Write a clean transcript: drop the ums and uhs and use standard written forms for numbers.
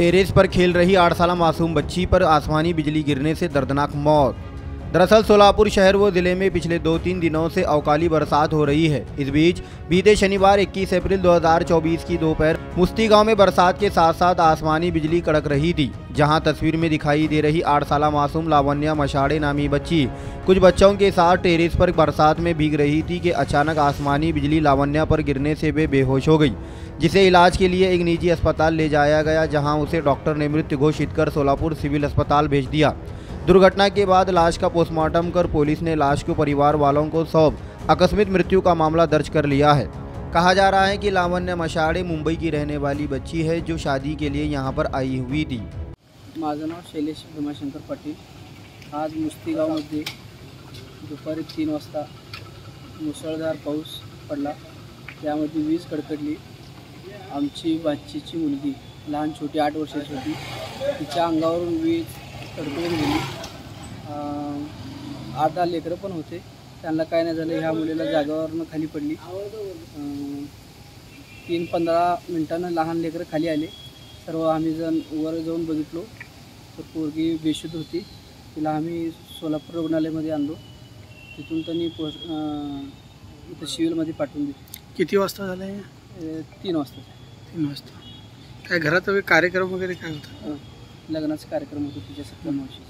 Terrace पर खेल रही 8 साल मासूम बच्ची पर आसमानी बिजली गिरने से दर्दनाक मौत। दरअसल सोलापुर शहर व जिले में पिछले 2-3 दिनों से अवकाली बरसात हो रही है। इस बीच बीते शनिवार 21 अप्रैल 2024 की दोपहर मुस्ती गांव में बरसात के साथ साथ आसमानी बिजली कड़क रही थी, जहां तस्वीर में दिखाई दे रही 8 साल मासूम लावण्या मशाड़े नामी बच्ची कुछ बच्चों के साथ टेरेस पर बरसात में भीग रही थी कि अचानक आसमानी बिजली लावण्या पर गिरने से वे बेहोश हो गई, जिसे इलाज के लिए एक निजी अस्पताल ले जाया गया, जहां उसे डॉक्टर ने मृत घोषित कर सोलापुर सिविल अस्पताल भेज दिया। दुर्घटना के बाद लाश का पोस्टमार्टम कर पुलिस ने लाश को परिवार वालों को सौंप आकस्मिक मृत्यु का मामला दर्ज कर लिया है। कहा जा रहा है कि लावण्या मशाड़े मुंबई की रहने वाली बच्ची है, जो शादी के लिए यहां पर आई हुई थी। माझं नाव शैलेश भीमाशंकर पाटील। आज मुस्ती गावमध्ये दुपारी 3 वाजता मुसळधार पाऊस पडला, त्यामध्ये वीज कडकडली। आमची बाचीची मुलगी लहान छोटी 8 वर्षाची होती, तिच्या अंगावरून वीज कडकडून गेली। 8-10 लेकरं पण होते, त्यांना काय नाही झालं। ह्या मुलीला जागेवरून खाली पडली। 3-15 मिनिटांना लहान लेकरं खाली आले। सर्व आम्ही वर जाऊन बघितलो तर पोरगी बेशुद्ध होती। तिला आम्ही सोलापूर रुग्णालयामध्ये आणलो, तिथून त्यांनी इथं सिव्हिलमध्ये पाठवून दिली। किती वाजता झालं हे? 3 वाजता। 3 वाजता। काय घरात कार्यक्रम वगैरे काय होता? लग्नाचा कार्यक्रम होता तिच्या सख्या मावशीचा।